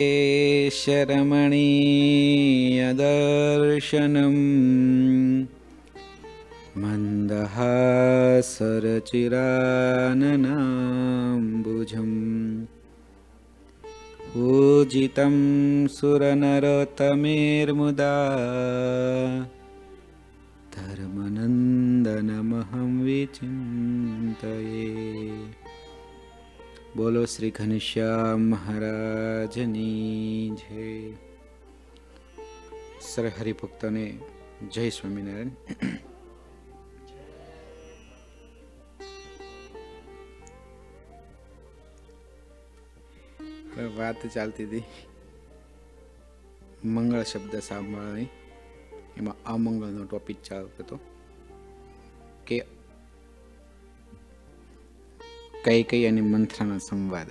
शरमणीयदर्शनम् मन्दहासरचिराननाम्बुजम् पूजितं सुरनरोत्तमेर्मुदा धर्मनन्दनमहं विचिन्तये। बोलो श्री घनश्याम महाराजनी जय। સર હરિભક્તોને જય સ્વામિનારાયણ। વાત ચાલતી હતી મંગળ શબ્દ સાંભળવાની, એમાં અમંગળનો ટોપિક ચાલતો હતો કે કૈકેયી અને મંથરાનો સંવાદ।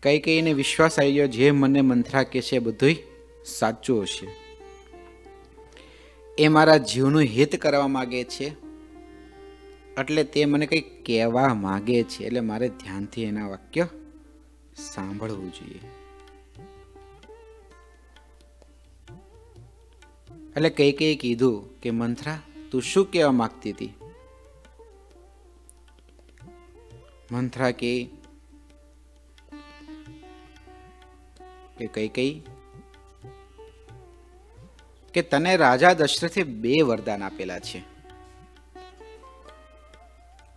કૈકેયીને વિશ્વાસ આવી ગયો, જે મને મંથરા કે છે બધું સાચું હશે, એ મારા જીવનું હિત કરવા માગે છે, એટલે તે મને કંઈક કહેવા માગે છે, એટલે મારે ધ્યાનથી એના વાક્ય સાંભળવું જોઈએ। એટલે કૈકેયીએ કીધું કે મંથરા, તું શું કહેવા માંગતી હતી? મંથરા કે કૈકેયી કે તને રાજા દશરથે 2 વરદાન આપેલા છે,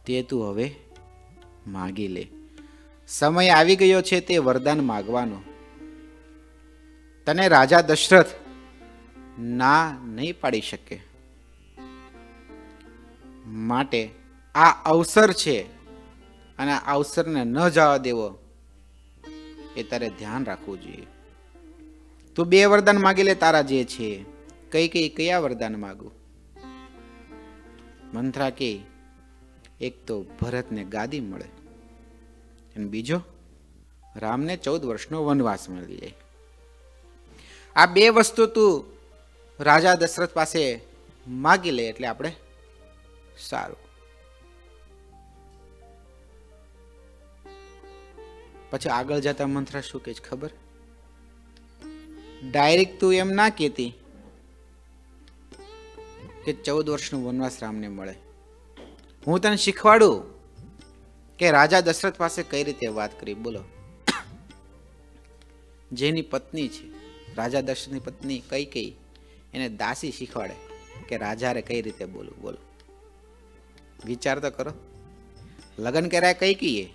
તે તું હવે માગી લે। સમય આવી ગયો છે તે વરદાન માગવાનો। તને રાજા દશરથ ના નહીં પાડી શકે, માટે આ અવસર છે અને આ અવસરને ન જવા દેવો, એ તારે ધ્યાન રાખવું જોઈએ। તું 2 વરદાન માગી લે તારા જે છે। કૈકેયી કયા વરદાન માગું? મંથરા કે એક તો ભરતને ગાદી મળે, અને બીજો રામને 14 વર્ષનો વનવાસ મળી જાય। આ 2 વસ્તુ તું રાજા દશરથ પાસે માગી લે એટલે આપણે સારું। પછી આગળ જતા મંથરા શું કહે છે ખબર? ડાયરેક્ટ તું એમ ના કહેતી કે 14 વર્ષનો વનવાસ રામને મળે। હું તને શીખવાડું કે રાજા દશરથ પાસે કઈ રીતે વાત કરી। બોલો, જેની પત્ની છે રાજા દશરથની પત્ની કૈકેયી, એને દાસી શીખવાડે કે રાજારે કઈ રીતે બોલવું। બોલો, વિચાર તો કરો। લગ્ન કર્યા કૈકેયીએ,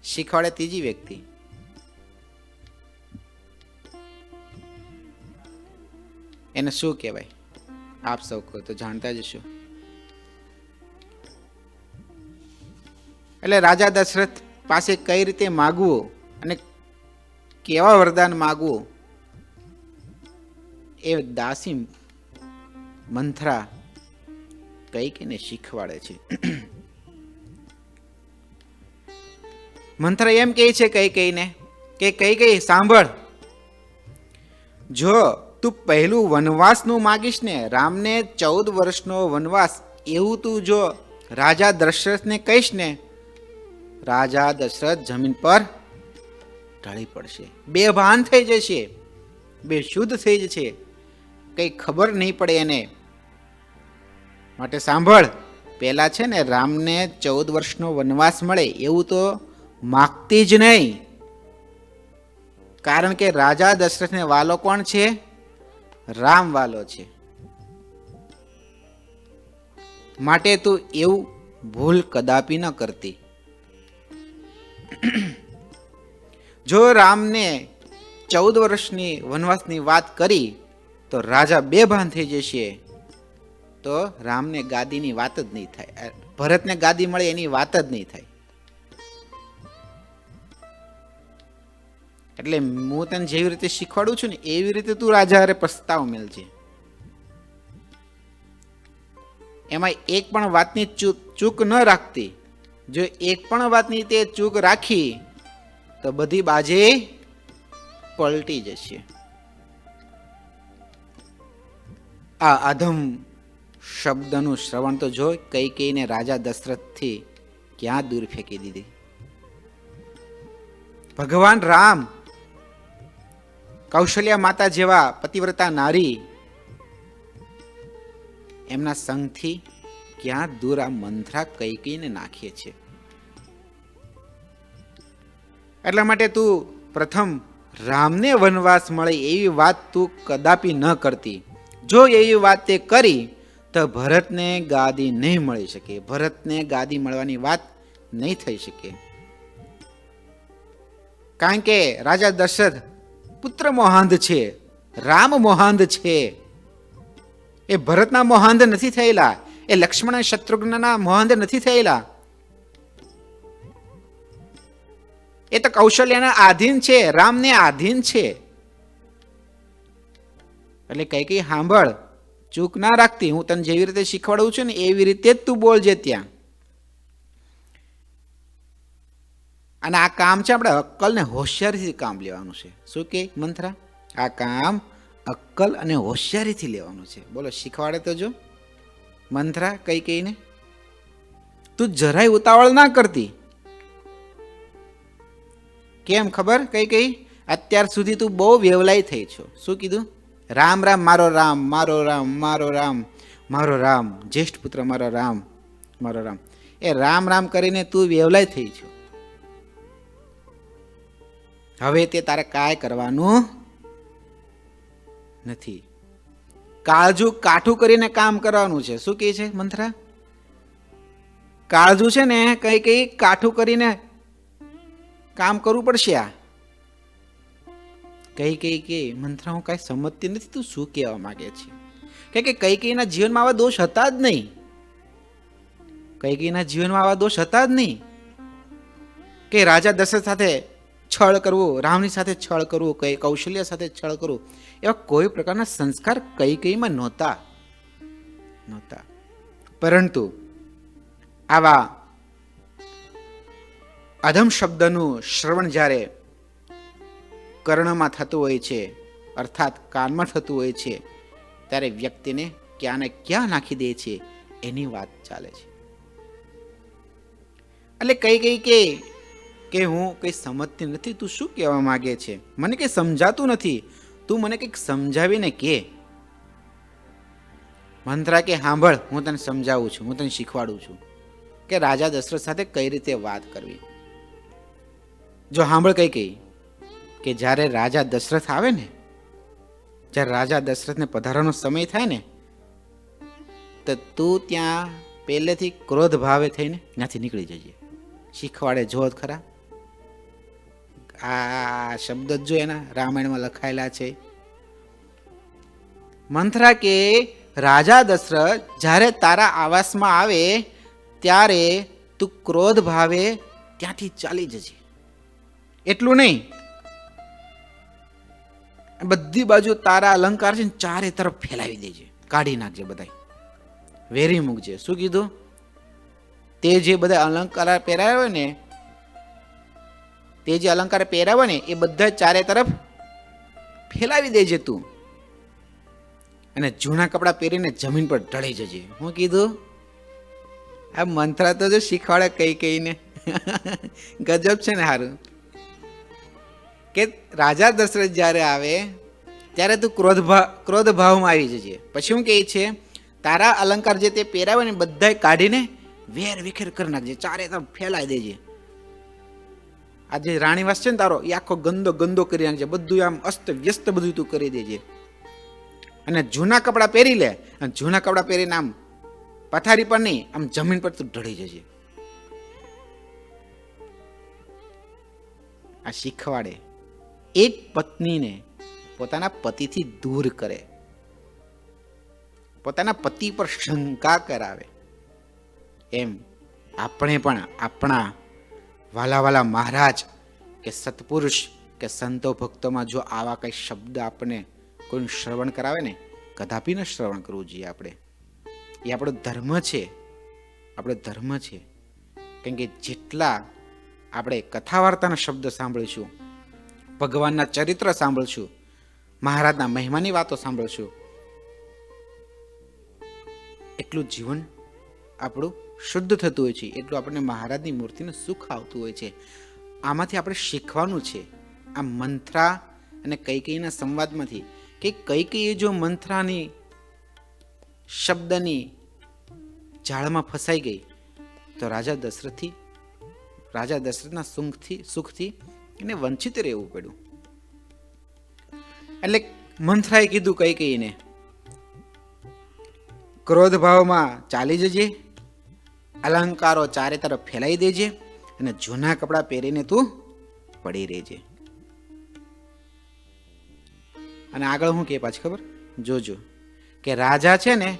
શીખવાડે ત્રીજી વ્યક્તિ। એને શું કહેવાય? આપ સૌ તો જાણતા જ છો। એટલે રાજા દશરથ પાસે કઈ રીતે માગવું અને કેવા વરદાન માગવું, એ દાસી મંથરા કૈકેયીને શીખવાડે છે। મંથરા એમ કહે છે કૈકેયીને કે કૈકેયી સાંભળ, જો તું પહેલું વનવાસનું માગીશ ને, રામને 14 વર્ષનો વનવાસ, એવું તું જો રાજા દશરથને કહીશ ને, રાજા દશરથ જમીન પર ઢળી પડશે, બેભાન થઈ જશે, બેશુદ્ધ થઈ જશે, કઈ ખબર નહીં પડે એને। માટે સાંભળ, પેલા છે ને રામને 14 વર્ષનો વનવાસ મળે એવું તો માગતી જ નહીં, કારણ કે રાજા દશરથને વાલો કોણ છે? રામ વાલો છે। માટે તું એવું ભૂલ કદાપી ન કરતી। જો રામને 14 વર્ષની વનવાસની વાત કરી તો રાજા બેભાન થઈ જશે, તો રામને ગાદીની વાત જ નહીં થાય, ભરતને ગાદી મળે એની વાત જ નહીં થાય। એટલે હું તને જેવી રીતે શીખવાડું છું ને એવી રીતે તું રાજા હારે પ્રસ્તાવ મેળજે। એમાં એક પણ વાતની ચૂક ન રાખતી। જો એક પણ વાતની તે ચૂક રાખી તો બધી બાજે પલટી જશે। આ અધમ શબ્દનું શ્રવણ તો જો કઈ કઈને રાજા દશરથથી ક્યાં દૂર ફેંકી દીધી. ભગવાન રામ, કૌશલ્યા માતા જેવા પતિવ્રતા નારી, એમના સંગથી ક્યાં દૂર આ મંથરા કઈ કઈને નાખીએ છે. એટલા માટે તું પ્રથમ રામને વનવાસ મળે એવી વાત તું કદાપી ન કરતી. જો એવી વાત તે કરી તો ભરતને ગાદી નહીં મળી શકે, ભરતને ગાદી મળવાની વાત નહીં થઈ શકે. કારણ કે રાજા દશરથ પુત્ર મોહાંધ છે, રામ મોહાંધ છે. એ ભરતના મોહાંધ નથી થયેલા, એ લક્ષ્મણ શત્રુઘ્નના મોહાંધ નથી થયેલા. એ તો કૌશલ્યના આધીન છે, રામને આધીન છે. એટલે કઈ સાંભળ, ચૂક ના રાખતી. હું તને જેવી રીતે શીખવાડું છું ને એવી રીતે જ તું બોલજે ત્યાં. અને આ કામ છે આપણે અક્કલ ને હોશિયારીથી કામ લેવાનું છે. શું કે મંથરા? આ કામ અક્કલ અને હોશિયારીથી લેવાનું છે. બોલો, શીખવાડે તો જો મંથરા કઈ કઈને. તું જરાય ઉતાવળ ના કરતી. કેમ ખબર? કઈ અત્યાર સુધી તું બહુ વેવલાઈ થઈ છો. શું કીધું? રામ રામ, મારો રામ, મારો રામ, મારો રામ, મારો રામ, જ્યેષ્ઠ પુત્ર મારો રામ, મારો રામ. એ રામ રામ કરીને તું વેવલાઈ થઈ છો. હવે તે તારે કાંઈ કરવાનું નથી. કાળજું કાઠું કરીને કામ કરવાનું છે. શું કહે છે મંથરા? કાળજું છે ને કઈ કાઠું કરીને કામ કરવું પડશે. આ કઈ મંથરા હું કાંઈ સમજતી નથી તું શું કહેવા માંગે છે. કે કઈના જીવનમાં આવા દોષ હતા જ નહીં. કઈના જીવનમાં આવા દોષ હતા જ નહીં કે રાજા દશરથ સાથે છળ કરવું, રામની સાથે છળ કરવું, કૌશલ્ય સાથે છળ કરવું, એવા કોઈ પ્રકારના સંસ્કાર કઈમાં નહોતા. પરંતુ આવા અધમ શબ્દનું શ્રવણ જ્યારે કર્ણમાં થતું હોય છે, અર્થાત કાનમાં થતું હોય છે, ત્યારે વ્યક્તિને ક્યાં ને ક્યાં નાખી દે છે એની વાત ચાલે છે. એટલે કે હું કઈ સમજતી નથી, તું શું કહેવા માંગે છે, મને કઈ સમજાતું નથી, તું મને કંઈક સમજાવીને કે. મંથરા કે સાંભળ, હું તને સમજાવું છું, હું તને શીખવાડું છું કે રાજા દશરથ સાથે કઈ રીતે વાત કરવી. જો સાંભળ કઈ કે જ્યારે રાજા દશરથ આવે ને, જ્યારે રાજા દશરથને પધારવાનો સમય થાય ને, તો તું ત્યાં પહેલેથી ક્રોધ ભાવે થઈને ત્યાંથી નીકળી જજે. શીખવાડે જો ખરા. આ શબ્દ જો એના રામાયણમાં લખાયેલા છે. મંથરા કે રાજા દશરથ જ્યારે તારા આવાસમાં આવે ત્યારે તું ક્રોધ ભાવે ત્યાંથી ચાલી જજે. એટલું નહીં, બધી બાજુ તારા અલંકાર છે ને ચારે તરફ ફેલાવી દેજે, કાઢી નાખજે, બધા વેરી મૂકજે. શું કીધું? તે જે બધા અલંકાર પહેરાવ્યા હોય ને, તે જે અલંકાર પહેરાવ્યા ને એ બધા ચારે તરફ ફેલાવી દેજે તું. અને જૂના કપડાં પહેરીને જમીન પર ઢળી જજે. હું કીધું? આ મંથરા તો જો શીખવાડે કઈને ગજબ છે ને. સારું કે રાજા દશરથ જ્યારે આવે ત્યારે તું ક્રોધ ભાવમાં આવી જજે. પછી શું કહે છે? તારા અલંકાર જે તે પહેરાવે ને બધા કાઢીને વેર વિખેર કરી નાખજે, ચારે તરફ ફેલાઈ દેજે. આ જે રાણીવાસ છે ને તારો, એ આખો ગંદો કરી નાખજે, બધું આમ અસ્ત વ્યસ્ત બધું તું કરી દેજે. અને જૂના કપડાં પહેરી લે, અને જૂના કપડાં પહેરીને આમ પથારી પર નહીં, આમ જમીન પર તું ઢળી જજે. આ શીખવાડે. એક પત્નીને પોતાના પતિથી દૂર કરે, પોતાના પતિ પર શંકા કરાવે, એમ આપણે પણ આપણા વાલા મહારાજ કે સત્પુરુષ કે સંતો ભક્તોમાં જો આવા કઈ શબ્દ આપણે કોઈ શ્રવણ કરાવે ને, કદાપી ન શ્રવણ કરવું જોઈએ. આપણે એ આપણો ધર્મ છે, આપણો ધર્મ છે. કેમ કે જેટલા આપણે કથા વાર્તાના શબ્દ સાંભળીશું, ભગવાનના ચરિત્ર સાંભળશું, મહારાજના મહિમાની વાતો સાંભળશું, એટલું જીવન આપણું શુદ્ધ થતું હોય છે, એટલું આપણને મહારાજની મૂર્તિનું સુખ આવતું હોય છે. આમાંથી આપણે શીખવાનું છે, આ મંથરા અને કૈકેયીના સંવાદમાંથી, કે કૈકેયી જો મંથરાની શબ્દની જાળમાં ફસાઈ ગઈ તો રાજા દશરથના સુખથી એને વંચિત રહેવું પડ્યું. એટલે મંથરાએ કીધું કૈકેયીને, ક્રોધ ભાવમાં ચાલી જજે, અલંકારો ચારે તરફ ફેલાઈ દેજે અને જૂના કપડાં પહેરીને તું પડી રહેજે. અને આગળ હું કે પાછી ખબર જોજો, કે રાજા છે ને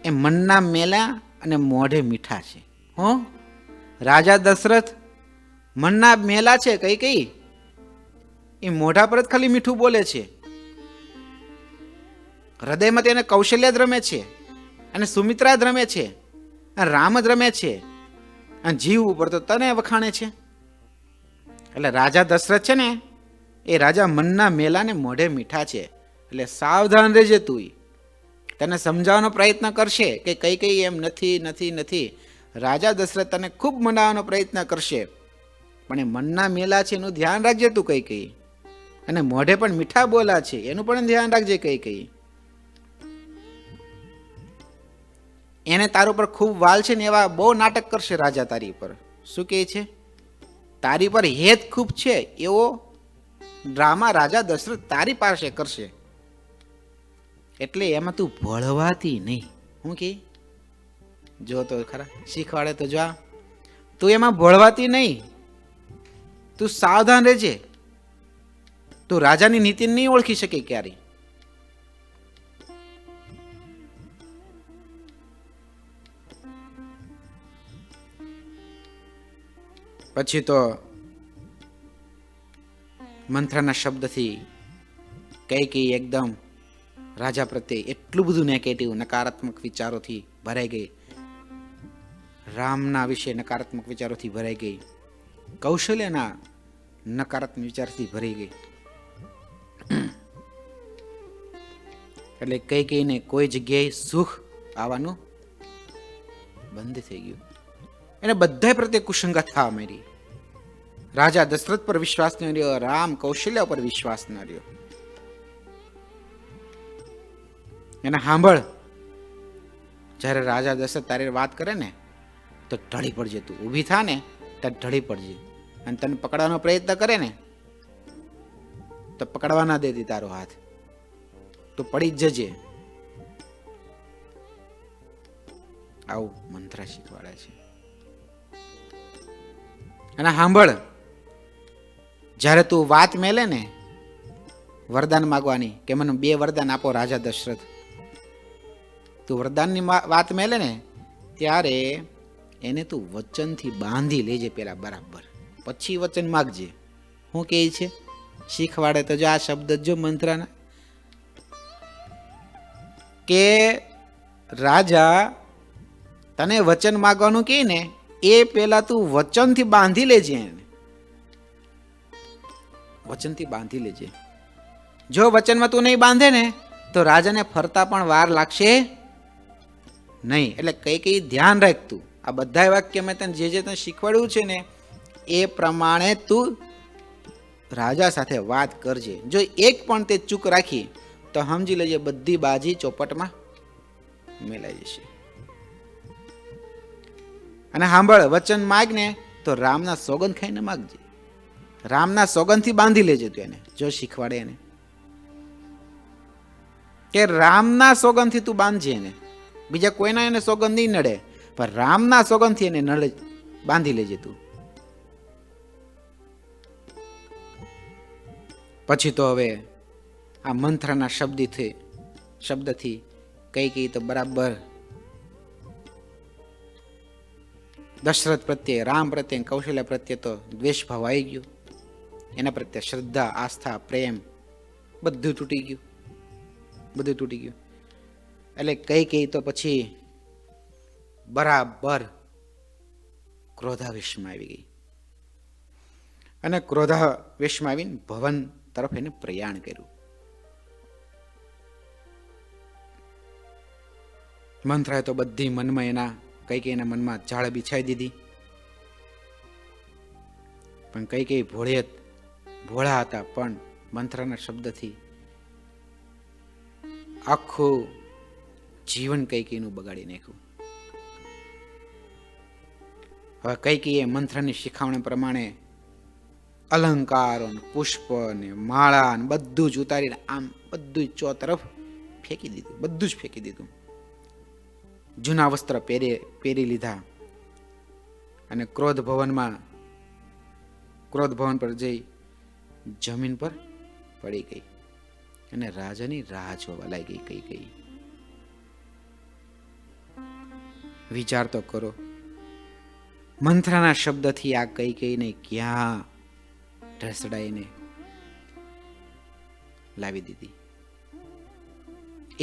એ મનના મેલા અને મોઢે મીઠા છે. હો, રાજા દશરથ મનના મેલા છે, કઈ એ મોઢા પર જ ખાલી મીઠું બોલે છે, હૃદયમાં તેને કૌશલ્ય જ રમે છે, અને સુમિત્રા જ રમે છે, અને રામ જ રમે છે, અને જીવ ઉપર તો તને વખાણે છે. એટલે રાજા દશરથ છે ને એ રાજા મનના મેલા ને મોઢે મીઠા છે. એટલે સાવધાન રહેજે. તું તને સમજાવવાનો પ્રયત્ન કરશે કે કઈ એમ નથી. રાજા દશરથ તને ખૂબ મનાવવાનો પ્રયત્ન કરશે, પણ એ મનના મેલા છે એનું ધ્યાન રાખજે તું કઈ. અને મોઢે પણ મીઠા બોલા છે એનું પણ ધ્યાન રાખજે કઈ. એને તારું પર ખૂબ વાલ છે ને એવા બહુ નાટક કરશે રાજા તારી પર. શું કહે છે? તારી પર હેત ખૂબ છે એવો ડ્રામા રાજા દશરથ તારી પાસે કરશે. એટલે એમાં તું ભળવાતી નહીં. હું કે જો તો ખરા, શીખવાડે તો જો. તું એમાં ભળવાતી નહીં, તું સાવધાન રહેજે. તું રાજાની નીતિ નહીં ઓળખી શકે ક્યારે. પછી તો મંથરાના શબ્દથી કૈકેયી એકદમ રાજા પ્રત્યે એટલું બધું નેગેટિવ નકારાત્મક વિચારોથી ભરાઈ ગઈ, રામના વિશે નકારાત્મક વિચારોથી ભરાઈ ગઈ, કૌશલ્યના નકારાત્મક વિચારથી ભરાઈ ગઈ. એટલે કૈકેયીને કોઈ જગ્યાએ સુખ આવવાનું બંધ થઈ ગયું. એને બધા પ્રત્યે કુસંગત થવા માંડી. રાજા દશરથ પર વિશ્વાસ ન રહ્યો, રામ કૌશલ્ય પર વિશ્વાસ ન રહ્યો. એને સાંભળ, જ્યારે રાજા દશરથ તારી વાત કરે ને તો ઢળી પડજે. તું ઊભી થા ને ત્યારે ઢળી પડજે, અને તને પકડવાનો પ્રયત્ન કરે ને તો પકડવા ના દેતી તારો હાથ, તો પડી જ જજે. આવું મંત્ર શીખવાડે છે. અને સાંભળ, જ્યારે તું વાત મેલે ને વરદાન માગવાની કે મને 2 વરદાન આપો રાજા દશરથ, તું વરદાનની વાત મેલે ને ત્યારે એને તું વચનથી બાંધી લેજે પેલા બરાબર, પછી વચન માગજે. શું કહે છે? શીખવાડે તો જો આ શબ્દ જો મંત્રના, કે રાજા તને વચન માગવાનું કહે ને એ પેલા તું વચનથી બાંધી લેજે. એને વચનથી બાંધી લેજે. જો વચનમાં તું નહીં બાંધે ને તો રાજાને ફરતા પણ વાર લાગશે નહીં. એટલે કઈ ધ્યાન રાખ. તું આ બધા વાક્ય મેં તને જે તને શીખવાડ્યું છે ને એ પ્રમાણે તું રાજા સાથે વાત કરજે. જો એક પણ તે ચૂક રાખી તો સમજી લેજે બધી બાજી ચોપટમાં મેલાઈ જશે. અને સાંભળ, વચન માગ ને તો રામના સોગંદ ખાઈને માગજે. રામના સોગંદથી બાંધી લેજે તું એને. જો શીખવાડે એને કે રામના સોગંદથી તું બાંધજે એને. બીજા કોઈના એને સોગંદ નહીં નડે, પણ રામના સોગંદથી એને નડે બાંધી લેજે તું. પછી તો હવે આ મંત્રના શબ્દથી કઈ તો બરાબર દશરથ પ્રત્યે, રામ પ્રત્યે, કૌશલ્ય પ્રત્યે તો દ્વેષ ભાવ આવી ગયો. એના પ્રત્યે શ્રદ્ધા, આસ્થા, પ્રેમ બધું તૂટી ગયું. એટલે કઈ તો પછી બરાબર ક્રોધાવેશમાં આવી ગઈ. અને ક્રોધાવેશમાં આવીને ભવન તરફ એને પ્રયાણ કર્યું. મંથરાએ તો બધી મનમાં એના કૈકેયીના મનમાં ઝાડ બિછાઈ દીધી. પણ કૈકેયી ભોળા હતા, પણ મંથરાના શબ્દથી આખું જીવન કૈકેયીનું બગાડી નાખ્યું. હવે કૈકેયીએ મંથરાની શિખામણી પ્રમાણે અલંકારો, પુષ્પ ને માળા ને બધું જ ઉતારીને આમ બધું જ ચોતરફ ફેંકી દીધું. બધું જ ફેંકી દીધું. જૂના વસ્ત્ર પહેરી લીધા અને ક્રોધ ભવન પર જઈ જમીન પર પડી ગઈ અને રાજાની રાહ જોવા લાગી ગઈ. વિચાર તો કરો, મંથરાના શબ્દથી આ કૈકેયીને ક્યાં ઢસડાઈને લાવી દીધી.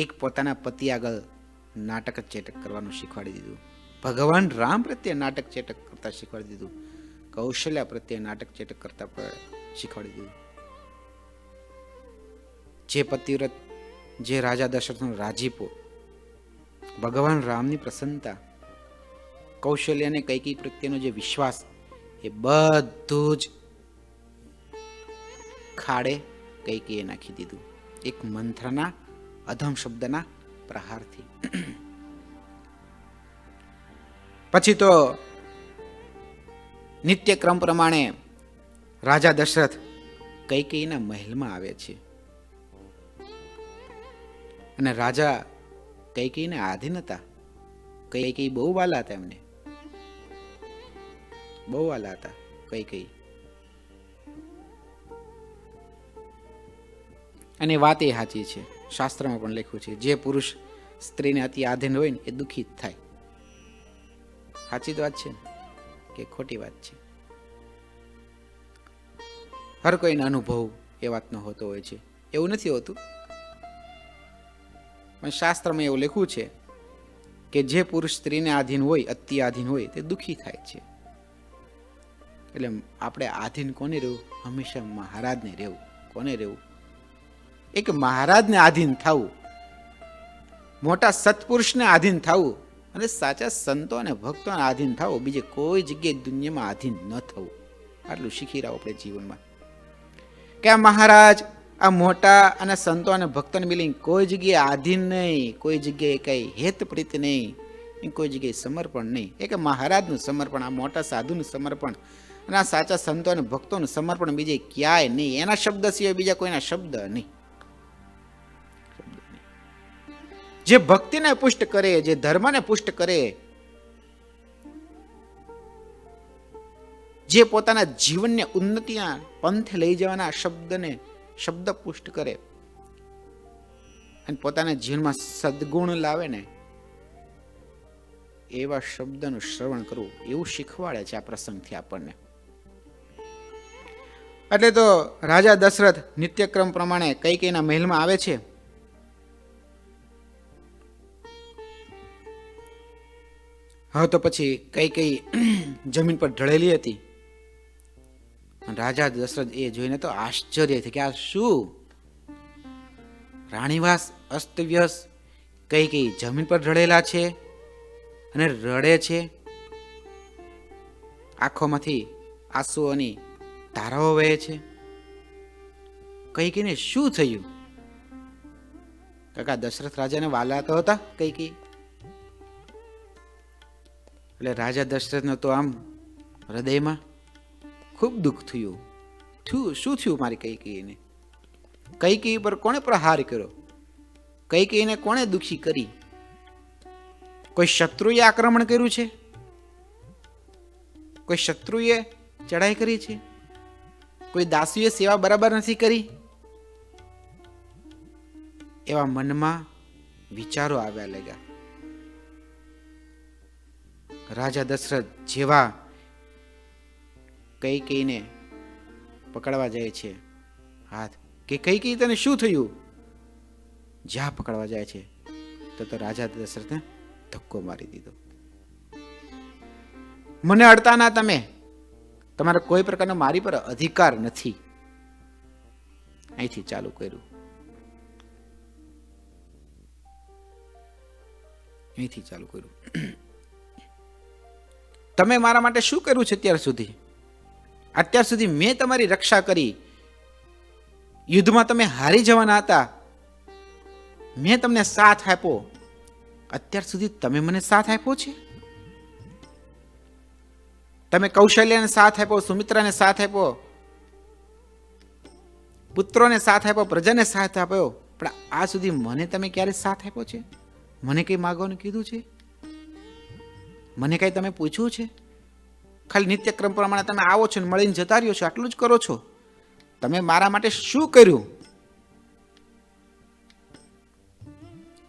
એક પોતાના પતિ આગળ નાટક ચેટક કરવાનું શીખવાડી દીધું. ભગવાન રામ પ્રત્યે નાટક ચેટક કરતા શીખવાડી દીધું. કૌશલ્યા પ્રત્યે નાટક ચેટક કરતા શીખવાડી દીધું. જે પતિવ્રત, જે રાજા દશરથનો રાજીપો, ભગવાન રામની પ્રસન્નતા, કૌશલ્ય અને કૈકેયી પ્રત્યેનો જે વિશ્વાસ, એ બધું જ ખાડે કૈકેયીએ નાખી દીધું એક મંથરના અધમ શબ્દના પ્રહારથી. પછી તો નિત્યક્રમ પ્રમાણે રાજા દશરથ કૈકેયીના મહેલમાં આવે છે અને રાજા કૈકેયીને આધીન હતા. કૈકેયી બહુ વાલા હતા, એમને બહુ વાલા હતા કૈકેયી. અને વાત એ સાચી છે, શાસ્ત્રમાં પણ લખ્યું છે, જે પુરુષ સ્ત્રીને અતિ આધીન હોય ને એ દુઃખી જ થાય. સાચી જ વાત છે કે ખોટી વાત છે? હર કોઈનો અનુભવ એ વાતનો હોતો હોય છે, એવું નથી હોતું. પણ શાસ્ત્રમાં એવું લખ્યું છે કે જે પુરુષ સ્ત્રીને આધીન હોય, અતિ આધીન હોય, તે દુઃખી થાય છે. એટલે આપણે આધીન કોને રહેવું? હંમેશા મહારાજને રહેવું. કોને રહેવું? એક મહારાજને આધીન થવું, મોટા સત્પુરુષને આધીન થવું અને સાચા સંતો અને ભક્તોને આધીન થવું. બીજે કોઈ જગ્યાએ દુનિયામાં આધીન ન થવું. આટલું શીખી રહ્યો આપણે જીવનમાં કે આ મહારાજ, આ મોટા અને સંતો અને ભક્તોને મિલી કોઈ જગ્યાએ આધીન નહીં, કોઈ જગ્યાએ કઈ હેતપ્રીત નહીં, કોઈ જગ્યાએ સમર્પણ નહીં. એક મહારાજનું સમર્પણ, આ મોટા સાધુનું સમર્પણ અને આ સાચા સંતો અને ભક્તોનું સમર્પણ બીજે ક્યાંય નહીં. એના શબ્દ સિવાય બીજા કોઈના શબ્દ નહીં. જે ભક્તિને પુષ્ટ કરે, જે ધર્મને પુષ્ટ કરે, જે પોતાના જીવનને ઉન્નતિના પંથે લઈ જવાના શબ્દ પુષ્ટ કરે અને પોતાના જીવનમાં સદગુણ લાવે ને, એવા શબ્દનું શ્રવણ કરવું, એવું શીખવાડે છે આ પ્રસંગથી આપણને. એટલે તો રાજા દશરથ નિત્યક્રમ પ્રમાણે કૈકેયીના મહેલમાં આવે છે. હવે તો પછી કૈકેયી જમીન પર ઢળેલી હતી. રાજા દશરથ એ જોઈને તો આશ્ચર્ય થઈ કે આ શું? રાણીવાસ અસ્તવ્યસ્ત, કૈકેયી જમીન પર ઢળેલા છે અને રડે છે. આંખોમાંથી આંસુઓની ધારાઓ વહે છે. કૈકેયીને શું થયું? કાકા દશરથ રાજાને વાલા તો હતા કૈકેયી. એટલે રાજા દશરથનો તો આમ હૃદયમાં ખૂબ દુઃખ થયું. શું થયું મારી કૈકેયીને? કૈકેયી પર કોણે પ્રહાર કર્યો? કૈકેયીને કોણે દુઃખી કરી? કોઈ શત્રુએ આક્રમણ કર્યું છે? કોઈ શત્રુએ ચડાઈ કરી છે? કોઈ દાસીએ સેવા બરાબર નથી કરી? એવા મનમાં વિચારો આવ્યા લાગ્યા. રાજા દશરથ જેવા કૈકેયીને પકડવા જાય છે હાથ, કે કૈકેયી તને શું થયું? જ્યાં પકડવા જાય છે તો રાજા દશરથને ધક્કો મારી દીધો. મને અડતા ના, તમે, તમારે કોઈ પ્રકારનો મારી પર અધિકાર નથી. અહીંથી ચાલુ કર્યું. અહીંથી ચાલુ કર્યું. તમે મારા માટે શું કર્યું છે અત્યાર સુધી? અત્યાર સુધી મેં તમારી રક્ષા કરી, યુદ્ધમાં તમે હારી જવાના હતા, મેં તમને સાથ આપ્યો, અત્યાર સુધી તમે મને સાથ આપ્યો છે? તમે કૌશલ્યને સાથ આપ્યો, સુમિત્રાને સાથ આપ્યો, પુત્રોને સાથ આપ્યો, પ્રજાને સાથ આપ્યો, પણ આ સુધી મને તમે ક્યારે સાથ આપ્યો છે? મને કઈ માગવાનું કીધું છે? મને કઈ તમે પૂછ્યું છે? ખાલી નિત્યક્રમ પ્રમાણે તમે આવો છો ને મળીને જતા રહ્યો છો, આટલું જ કરો છો. તમે મારા માટે શું કર્યું?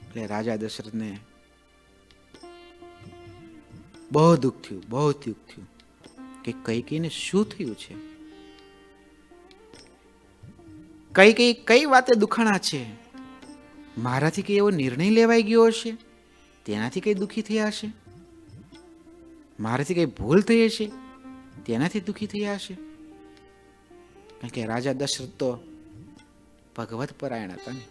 એટલે રાજા દશરથને બહુ દુઃખ થયું, બહુ દુઃખ થયું કે કૈકેયીને શું થયું છે? કઈ વાતે દુખાણા છે? મારાથી કઈ એવો નિર્ણય લેવાઈ ગયો હશે તેનાથી કઈ દુઃખી થયા હશે? મારાથી કઈ ભૂલ થઈ હશે તેનાથી દુઃખી થયા હશે? કારણ કે રાજા દશરથ તો ભગવત પરાયણ હતા ને,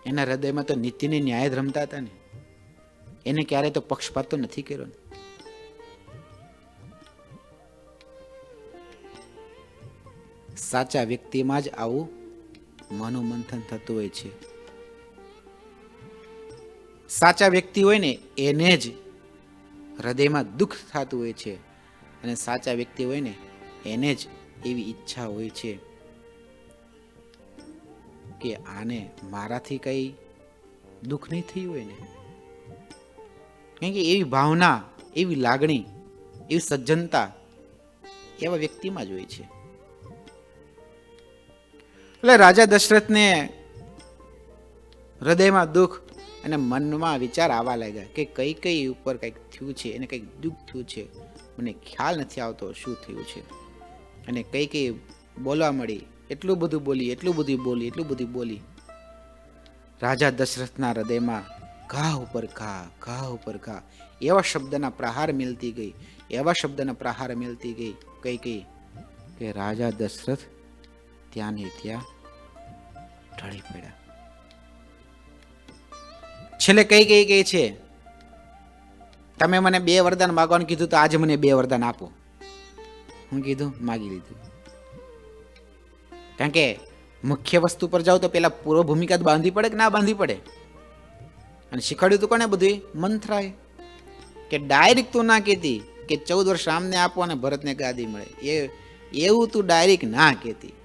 એના હૃદયમાં તો નીતિને ન્યાય જ રમતા હતા ને, એને ક્યારે તો પક્ષપાત તો નથી કર્યો ને. સાચા વ્યક્તિમાં જ આવું મનોમંથન થતું હોય છે. સાચા વ્યક્તિ હોય ને એને જ હૃદયમાં દુઃખ થતું હોય છે, અને સાચા વ્યક્તિ હોય ને એને જ એવી ઈચ્છા હોય છે કે આને મારાથી કઈ દુઃખ નહીં થયું હોય ને. કારણ કે એવી ભાવના, એવી લાગણી, એવી સજ્જનતા એવા વ્યક્તિમાં જ હોય છે. એટલે રાજા દશરથને હૃદયમાં દુઃખ અને મનમાં વિચાર આવવા લાગ્યા કે કઈ ઉપર કંઈક થયું છે, એને કંઈક દુઃખ થયું છે, મને ખ્યાલ નથી આવતો શું થયું છે. અને કઈ બોલવા મળી, એટલું બધું બોલી. રાજા દશરથના હૃદયમાં ઘા ઉપર ઘા એવા શબ્દના પ્રહાર મિલતી ગઈ કઈ કે રાજા દશરથ ત્યાં ને ત્યાં ઢળી પડ્યા. છેલ્લે કઈ છે, તમે મને 2 વરદાન માગવાનું કીધું તો આજે મને 2 વરદાન આપો. હું કીધું માગી લીધું. કારણ કે મુખ્ય વસ્તુ પર જાવ તો પેલા પૂર્વ ભૂમિકા બાંધવી પડે કે ના બાંધવી પડે? અને શીખવાડ્યું તું કોને બધું? મંથરાએ. કે ડાયરેક્ટ તું ના કહેતી કે 14 વર્ષ રામને આપો અને ભરતને ગાદી મળે, એવું તું ડાયરેક્ટ ના કહેતી.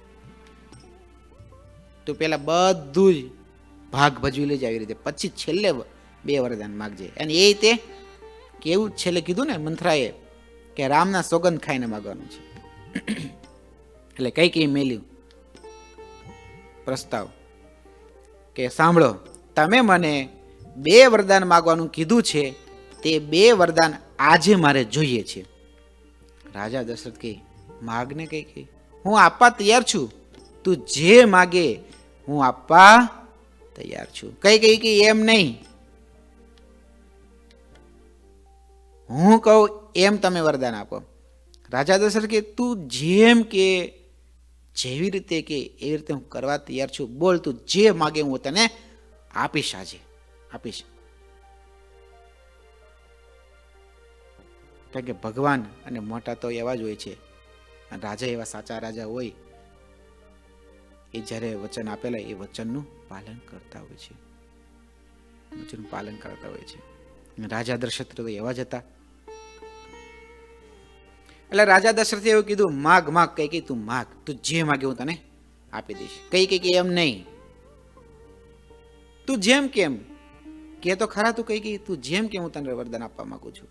તું પેલા બધું જ ભાગ ભજવી લેજે આવી રીતે, પછી છેલ્લે 2 વરદાન માગજે. અને એ રીતે કેવું છેલ્લે કીધું ને મંથરાએ કે રામના સોગંદ ખાઈને માગવાનું છે. એટલે કઈ મેલ્યું પ્રસ્તાવ કે સાંભળો, તમે મને 2 વરદાન માગવાનું કીધું છે, તે 2 વરદાન આજે મારે જોઈએ છે. રાજા દશરથ કહે માગને કઈ હું આપવા તૈયાર છું, તું જે માગે હું આપવા તૈયાર છું. કઈ એમ નહીં, હું કહું એમ તમે વરદાન આપો. રાજા દશરથ કે તું જેમ કે જેવી રીતે કે એવી રીતે હું કરવા તૈયાર છું. બોલ, તું જે માગે હું તને આપીશ, આજે આપીશ. કારણ કે ભગવાન અને મોટા તો એવા જ હોય છે, અને રાજા એવા સાચા રાજા હોય, એ જ્યારે વચન આપેલા એ વચનનું પાલન કરતા હોય છે, રાજા દશરથ તો એવા જ હતા. એટલે રાજા દશરથે એવું કીધું માગ કઈ તું માગ, તું જે માગે હું તને આપી દઈશ. કઈ એમ નહીં, તું જેમ કેમ કે તો ખરા, તું કઈ તું જેમ કે હું તને વરદાન આપવા માંગુ છું.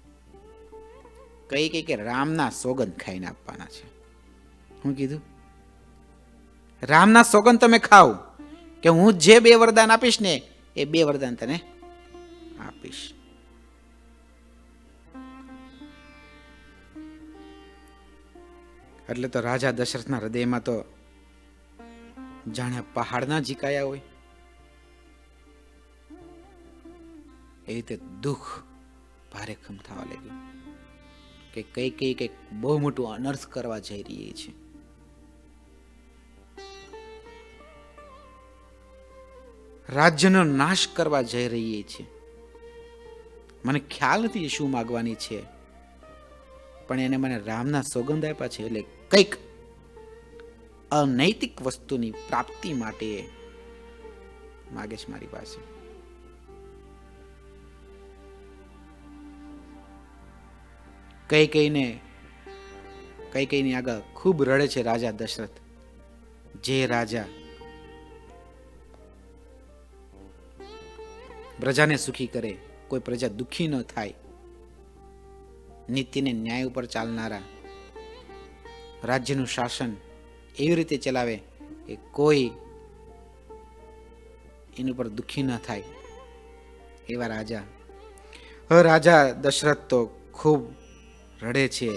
કઈ કે રામના સોગંદ ખાઈને આપવાના છે. હું કીધું રામના સોગંદ તમે ખાવ કે હું જે 2 વરદાન આપીશ ને એ 2 વરદાન તને આપીશ. એટલે તો રાજા દશરથના હૃદયમાં તો જાણે પહાડના ઝીકાયા હોય એ રીતે દુઃખ ભારેખમ થવા લાગ્યું કે કઈ બહુ મોટું અનર્થ કરવા જઈ રહી છે. રાજ્યનો નાશ કરવા જઈ રહી છે. મને ખ્યાલ નથી એ શું માગવાની છે, પણ એને મને રામના સોગંદ આપ્યા છે, એટલે કંઈક અનૈતિક વસ્તુની પ્રાપ્તિ માટે માગે છે મારી પાસે. કઈની આગળ ખૂબ રડે છે રાજા દશરથ. જે રાજા પ્રજાને સુખી કરે, કોઈ પ્રજા દુઃખી ન થાય, નીતિને ન્યાય ઉપર ચાલનારા, રાજ્યનું શાસન એવી રીતે ચલાવે કે કોઈ એની ઉપર દુઃખી ન થાય, એવા રાજા. હવે રાજા દશરથ તો ખૂબ રડે છે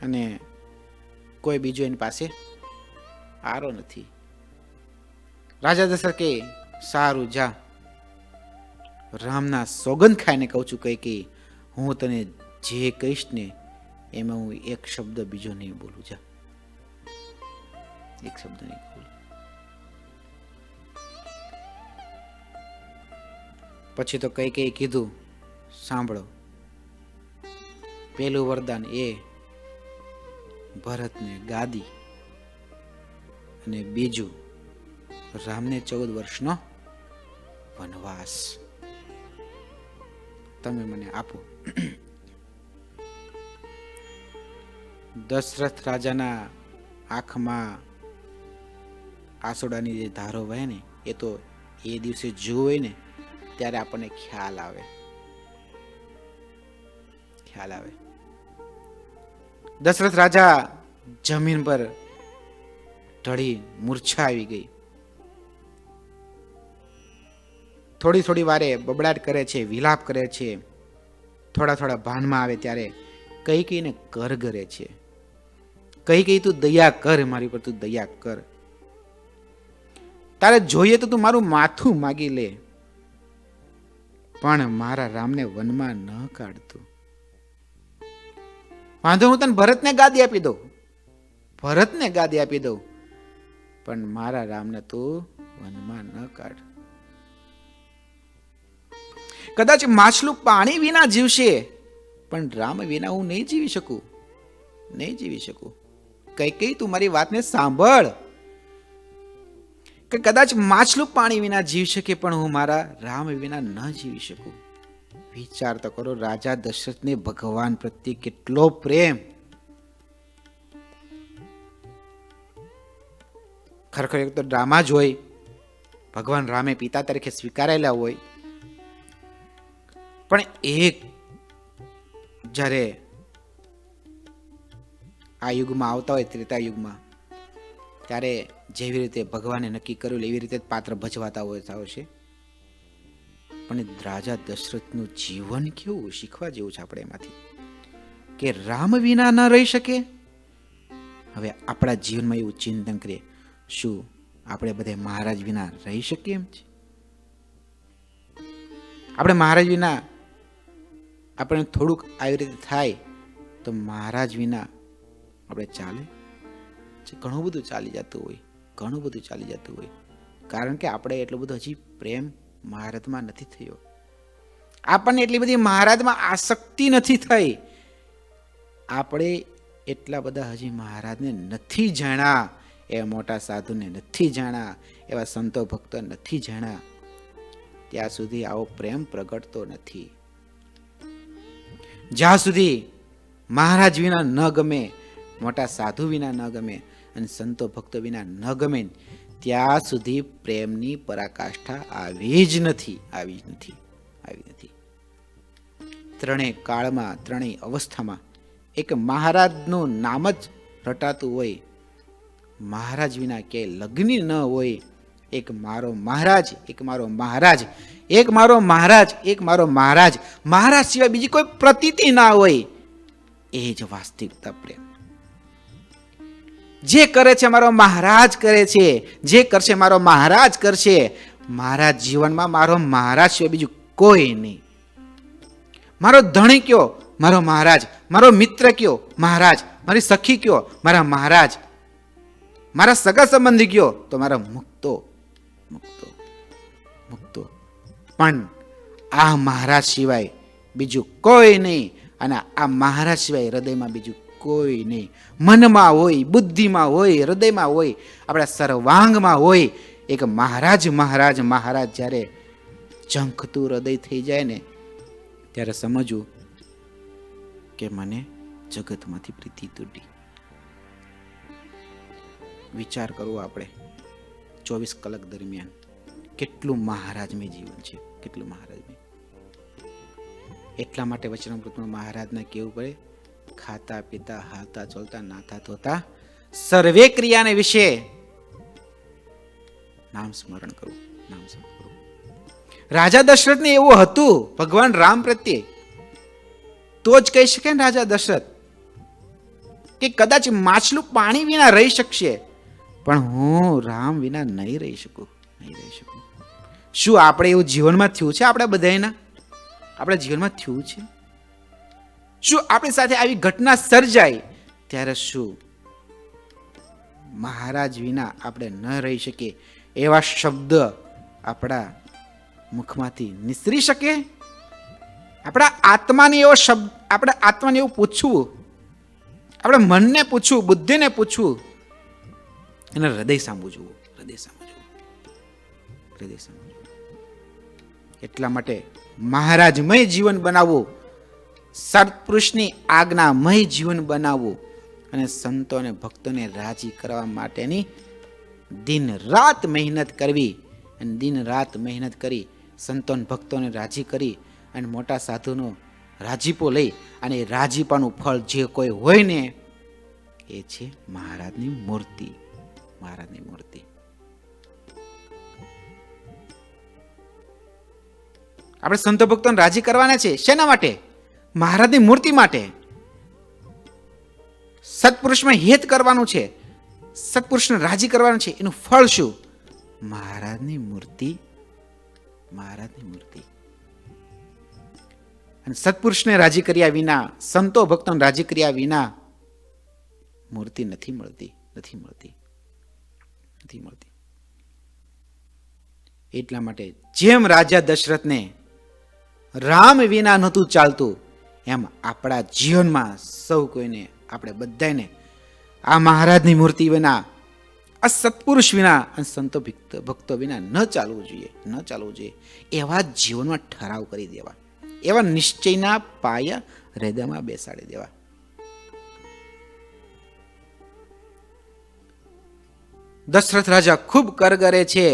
અને કોઈ બીજો એની પાસે આરો નથી. રાજા દશરથ કે સારું જા, રામના સોગંદ ખાઈને કહું છું કે હું તને જે કહીશ ને એમાં હું એક શબ્દ બીજો નહીં બોલું. જા, એક શબ્દ નહીં બોલું. પછી તો કઈ કીધું, સાંભળો, પેલું વરદાન એ ભરતને ગાદી, અને બીજું રામને 14 વર્ષનો વનવાસ તમે મને આપો. દશરથ રાજાના આંખમાં આસોડાની જે ધારો વહે ને, એ તો એ દિવસે જોવે ને ત્યારે આપણને ખ્યાલ આવે. દશરથ રાજા જમીન પર ઢળી મૂર્છા આવી ગઈ. થોડી વારે બબડાટ કરે છે, વિલાપ કરે છે. થોડા ભાનમાં આવે ત્યારે કઈને કર કરે છે. કઈ તું દયા કર, મારી પર તું દયા કર. તારે જોઈએ તો તું મારું માથું માગી લે, પણ મારા રામને વનમાં ન કાઢતું. વાંધો, હું તને ભરતને ગાદી આપી દઉં, પણ મારા રામને તું વનમાં ન કાઢ. કદાચ માછલું પાણી વિના જીવશે, પણ રામ વિના હું નહીં જીવી શકું. કઈ તું મારી વાતને સાંભળ, કે કદાચ માછલું પાણી વિના જીવી શકે, પણ હું મારા રામ વિના ન જીવી શકું. વિચાર તો કરો, રાજા દશરથને ભગવાન પ્રત્યે કેટલો પ્રેમ. ખરેખર એક તો ડ્રામા જ હોય. ભગવાન રામે પિતા તરીકે સ્વીકારેલા હોય, પણ એક જ્યારે આ યુગમાં આવતા હોય, ત્રેતા યુગમાં, ત્યારે જેવી રીતે ભગવાને નક્કી કર્યું એવી રીતે પાત્ર ભજવાતા હોય છે. પણ રાજા દશરથનું જીવન કેવું શીખવા જેવું છે આપણે એમાંથી, કે રામ વિના ન રહી શકે. હવે આપણા જીવનમાં એવું ચિંતન કરીએ, શું આપણે બધે મહારાજ વિના રહી શકીએ એમ છે? આપણે મહારાજ વિના આપણે થોડુંક આવી રીતે થાય તો મહારાજ વિના આપણે ચાલે? ઘણું બધું ચાલી જતું હોય, કારણ કે આપણે એટલો બધો હજી પ્રેમ મહારાજમાં નથી થયો. આપણને એટલી બધી મહારાજમાં આસક્તિ નથી થઈ. આપણે એટલા બધા હજી મહારાજને નથી જાણ્યા, એવા મોટા સાધુને નથી જાણ્યા, એવા સંતો ભક્તો નથી જાણ્યા. ત્યાં સુધી આવો પ્રેમ પ્રગટતો નથી. જ્યાં સુધી મહારાજ વિના ન ગમે, મોટા સાધુ વિના ન ગમે અને સંતો ભક્તો વિના ન ગમે, ત્યાં સુધી પ્રેમની પરાકાષ્ઠા આવી જ નથી. ત્રણેય કાળમાં, ત્રણેય અવસ્થામાં એક મહારાજનું નામ જ રટાતું હોય. મહારાજ વિના ક્યાંય લગ્ન ન હોય. એક મારો મહારાજ, મહારાજ સિવાય બીજી કોઈ પ્રતીતિ ના હોય. એ જ વાસ્તવિકતા પ્રેમ. જે કરે છે મારો મહારાજ કરે છે, જે કરશે મારો મહારાજ કરશે. મારા જીવનમાં મારો મહારાજ સિવાય બીજું કોઈ નહીં. મારો ધણી કયો, મારો મહારાજ. મારો મિત્ર કયો, મહારાજ. મારી સખી કયો, મારા મહારાજ. મારા સગા સંબંધી કયો તો મારા મુક્તો. મૂકતો મૂકતો. પણ આ મહારાજ સિવાય બીજું કોઈ નહીં, અને આ મહારાજ સિવાય હૃદયમાં બીજું કોઈ નહીં. મનમાં હોય, બુદ્ધિમાં હોય, હૃદયમાં હોય, આપણા સર્વાંગમાં હોય એક મહારાજ મહારાજ મહારાજ. જ્યારે ઝંખતું હૃદય થઈ જાય ને ત્યારે સમજવું કે મને જગતમાંથી પ્રીતિ તૂટી. વિચાર કરવો આપણે 24 કલાક દરમિયાન કેટલું મહારાજમય જીવન છે, કેટલું મહારાજમય. એટલા માટે વચનામૃતમાં મહારાજને કેવું પડે, ખાતા પીતા હાલતા ચોલતા નાતા ધોતા સર્વે ક્રિયાને વિશે નામ સ્મરણ કરવું, નામ સ્મરણ કરવું. રાજા દશરથને એવું હતું ભગવાન રામ પ્રત્યે, તો જ કહી શકે ને રાજા દશરથ કે કદાચ માછલું પાણી વિના રહી શકશે, પણ હું રામ વિના નહીં રહી શકું, નહીં રહી શકું. શું આપણે એવું જીવનમાં થયું છે? આપણા બધાના આપણા જીવનમાં થયું છે? શું આપણી સાથે આવી ઘટના સર્જાય ત્યારે શું મહારાજ વિના આપણે ન રહી શકીએ એવા શબ્દ આપણા મુખમાંથી નિસરી શકે? આપણા આત્માને એવો શબ્દ, આપણા આત્માને એવું પૂછવું, આપણે મનને પૂછવું, બુદ્ધિને પૂછવું, અને હૃદય સાંભળવું, હૃદય સાંભળવું, હૃદય સાંભળવું. એટલા માટે મહારાજમય જીવન બનાવવું, સત્પુરુષની આજ્ઞામય જીવન બનાવવું, અને સંતો અને ભક્તોને રાજી કરવા માટેની દિન રાત મહેનત કરવી, અને દિન રાત મહેનત કરી સંતો અને ભક્તોને રાજી કરી અને મોટા સાધુનો રાજીપો લઈ, અને એ રાજીપાનું ફળ જે કોઈ હોય ને એ છે મહારાજની મૂર્તિ, મહારાજની મૂર્તિ. આપણે સંતો ભક્તોને રાજી કરવાના છે. શેના માટે? મહારાજની મૂર્તિ માટે. સત્પુરુષમાં હિત કરવાનું છે, સત્પુરુષને રાજી કરવાનું છે. એનું ફળ શું? મહારાજની મૂર્તિ, મહારાજની મૂર્તિ. અને સત્પુરુષને રાજી કર્યા વિના, સંતો ભક્તોને રાજી કર્યા વિના મૂર્તિ નથી મળતી, નથી મળતી, નથી મળતી. એટલા માટે જેમ રાજા દશરથને રામ વિના નહોતું ચાલતું, એમ આપણા જીવનમાં સૌ કોઈને, આપણે બધાને આ મહારાજની મૂર્તિ વિના, આ સત્પુરુષ વિના અને સંતો ભક્તો વિના ન ચાલવું જોઈએ, ન ચાલવું જોઈએ. એવા જીવનમાં ઠરાવ કરી દેવા, એવા નિશ્ચયના પાયા હૃદયમાં બેસાડી દેવા. દશરથ રાજા ખૂબ કરગરે છે,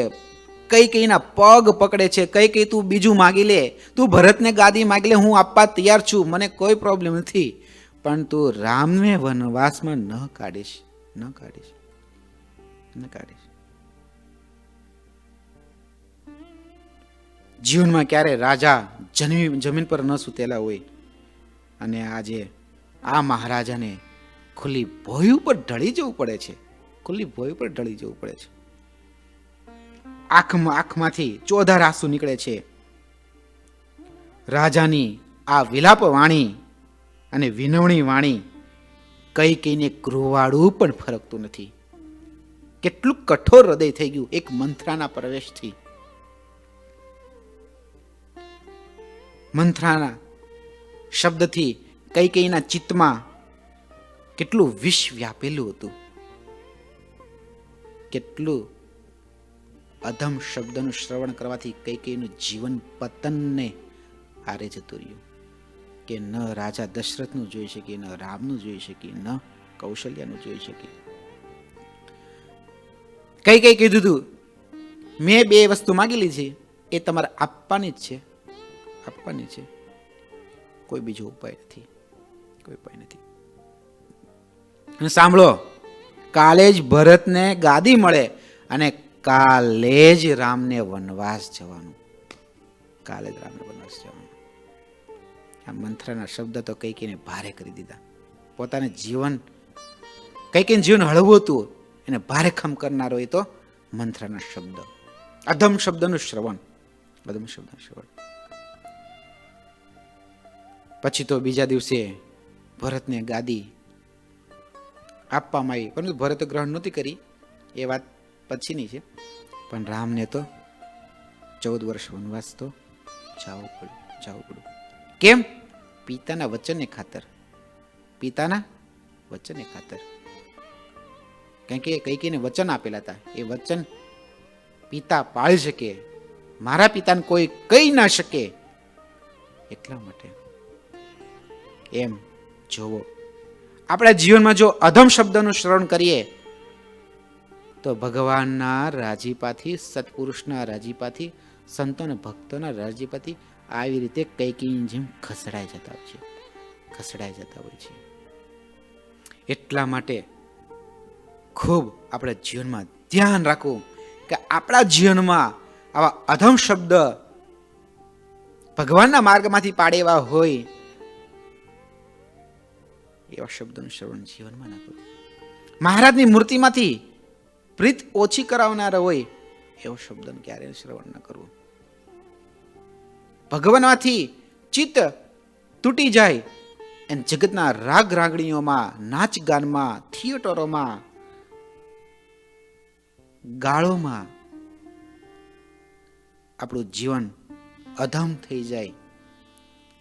કૈકેયીના પગ પકડે છે. કૈકેયી તું બીજું માગી લે, તું ભરતને ગાદી માગી લે, હું આપવા તૈયાર છું, મને કોઈ પ્રોબ્લેમ નથી, પણ તું રામને વનવાસમાં ન કાઢીશ, ન કાઢીશ, ન કાઢીશ. જીવનમાં ક્યારે રાજા જમીન પર ન સૂતેલા હોય, અને આજે આ મહારાજાને ખુલ્લી ભોય ઉપર ઢળી જવું પડે છે, ખુલ્લી ભોય ઉપર ઢળી જવું પડે છે. આંખમાંથી ચોધાર આંસુ નીકળે છે. રાજાની આ વિલાપ વાણી અને વિનવણી વાણી કઈને ગૃહવાળું પણ ફરકતું નથી. કેટલું કઠોર હૃદય થઈ ગયું એક મંથરાના પ્રવેશથી. મંથરાના શબ્દથી કઈના ચિત્તમાં કેટલું વિષ વ્યાપેલું હતું, કેટલું અધમ શબ્દનું શ્રવણ કરવાથી કઈનું જીવન પતનને આરે જતું રહ્યું, કે ન રાજા દશરથનું જોઈ શકીએ, ન રામનું જોઈ શકીએ, ન કૌશલ્યાનું જોઈ શકીએ. કઈ કીધું તું, મેં 2 વસ્તુ માગી લીધી, એ તમારે આપવાની જ છે, આપવાની છે, કોઈ બીજો ઉપાય નથી, કોઈ ઉપાય નથી. અને સાંભળો, કાલે જ ભરતને ગાદી મળે અને કાલે જ રામને વનવાસ જવાનું, કાલે જ રામને વનવાસ જવાનું. આ મંત્રના શબ્દ તો કઈકીને ભારે કરી દીધા. પોતાને જીવન, કઈકીને જીવન હળવું હતું, એને ભારે ખમ કરનારો એ તો મંત્રના શબ્દ, અધમ શબ્દનું શ્રવણ, અધમ શબ્દનું શ્રવણ. પછી તો બીજા દિવસે ભરતને ગાદી આપવામાં આવી, પરંતુ ભરતે ગ્રહણ નહોતી કરી, એ વાત પછીની છે. પણ રામને તો 14 વર્ષ વનવાસ તો જવું પડ્યું. કેમ? પિતાના વચનને ખાતર. પિતાના વચનને ખાતર. કારણ કે કૈકેયીને વચન આપેલા હતા. એ વચન પિતા પાળી શકે, મારા પિતાને કોઈ કહી ના શકે, એટલા માટે. એમ જોવો, આપણા જીવનમાં જો અધમ શબ્દનું શ્રવણ કરીએ તો ભગવાનના રાજીપાથી, સત્પુરુષના રાજીપાથી, સંતોના ભક્તોના રાજીપાથી આવી રીતે કૈકેયીની જેમ ખસડાઈ જતા હોય છે. એટલા માટે ખૂબ આપણા જીવનમાં ધ્યાન રાખવું કે આપણા જીવનમાં આવા અધમ શબ્દ ભગવાનના માર્ગમાંથી પાડેવા હોય એવા શબ્દોનું શ્રવણ જીવનમાં ના કરવું. મહારાજની મૂર્તિમાંથી પ્રીત ઓછી કરાવનારા હોય એવો શબ્દનું ક્યારેય શ્રવણ ન કરવું. ભગવાનમાંથી ચિત્ત તૂટી જાય અને જગતના રાગ રાગણીઓમાં, નાચ ગાનમાં, થિયેટરોમાં, ગાળોમાં આપણું જીવન અધમ થઈ જાય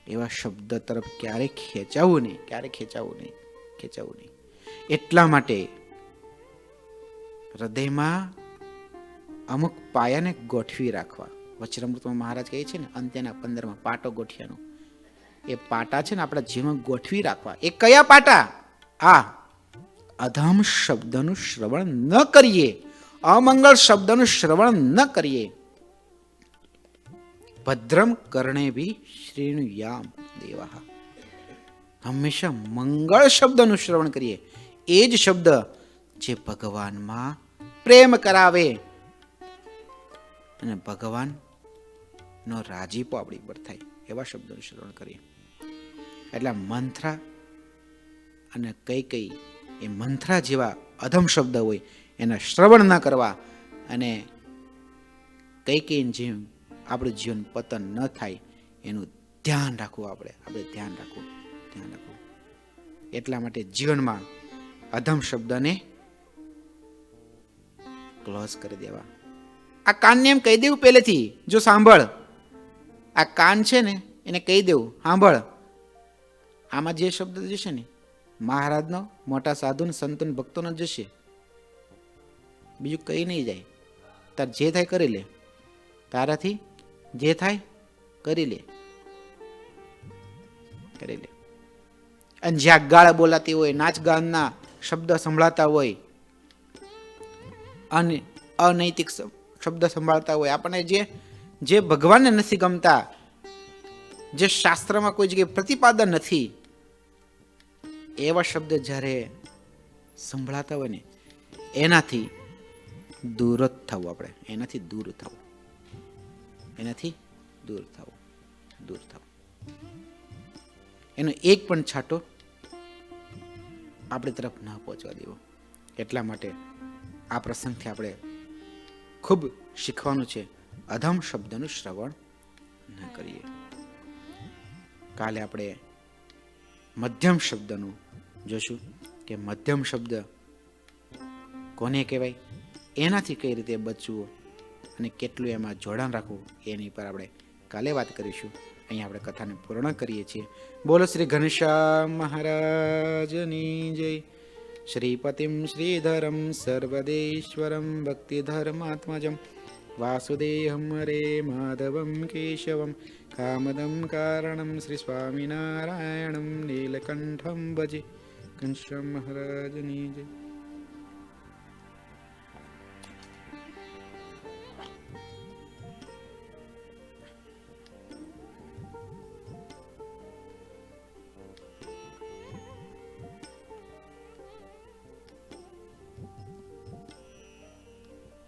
એવા શબ્દ તરફ ક્યારેય ખેંચાવું નહીં. એટલા માટે હૃદયમાં અમુક પાયાને ગોઠવી રાખવા. વચનામૃતમાં મહારાજ કહે છે ને, અંત્યના 15માં પાટો ગોઠિયાનો. એ પાટા છે ને આપણા જીવનમાં ગોઠવી રાખવા. એ કયા પાટા? આ અધમ શબ્દનું શ્રવણ ન કરીએ, અમંગળ શબ્દનું શ્રવણ ન કરીએ. ભદ્રમ કર્ણેભિ શ્રેણુયામ દેવાહ. હંમેશા મંગળ શબ્દનું શ્રવણ કરીએ. એ જ શબ્દ જે ભગવાનમાં પ્રેમ કરાવે અને ભગવાનનો રાજીપો આપણી પર થાય એવા શબ્દોનું શ્રવણ કરીએ. એટલે મંથરા અને કૈકેયી એ મંથરા જેવા અધમ શબ્દ હોય એના શ્રવણ ન કરવા અને કૈકેયીની જેમ આપણું જીવન પતન ન થાય એનું ધ્યાન રાખવું. આપણે ધ્યાન રાખવું. એટલા માટે જીવનમાં અધમ શબ્દને ક્લોઝ કરી દેવા. આ કાનને એમ કહી દેવું પહેલેથી, જો સાંભળ, આ કાન છે ને એને કહી દેવું, સાંભળ, આમાં જે શબ્દ જશે ને મહારાજનો, મોટા સાધુ, સંતો, ભક્તોનો જશે, બીજું કઈ નહીં જાય. તાર જે થાય કરી લે, તારાથી જે થાય કરી લે. અને જ્યાં ગાળ બોલાતી હોય, નાચ ગાનના શબ્દ સંભળાતા હોય, અને અનૈતિક શબ્દ સંભાળતા હોય, આપણને જે ભગવાનને નથી ગમતા, જે શાસ્ત્રમાં કોઈ જગ્યાએ પ્રતિપાદન નથી, એવા શબ્દ જ્યારે સંભળાતા હોય ને એનાથી દૂર જ થવું. આપણે એનાથી દૂર થવું. એનો એક પણ છાંટો આપણી તરફ ન પહોંચવા દેવો. એટલા માટે આ પ્રસંગથી આપણે ખૂબ શીખવાનું છે, અધમ શબ્દનું શ્રવણ ન કરીએ. કાલે આપણે મધ્યમ શબ્દનું જોશું કે મધ્યમ શબ્દ કોને કહેવાય, એનાથી કઈ રીતે બચવું અને કેટલું એમાં જોડાણ રાખવું એની પર આપણે કાલે વાત કરીશું. અહીંયા આપણે કથાને પૂર્ણ કરીએ છીએ. બોલો શ્રી ઘનશ્યામ મહારાજની જય. શ્રીપતિમ શ્રીધરમ સર્વદેશ્વરમ ભક્તિધર્માત્મજમ વાસુદેહમ હરે માધવમ કેશવમ કામદમ કારણમ શ્રી સ્વામિનારાયણમ નીલકંઠમ ભજે. ઘનશ્યામ મહારાજની જય.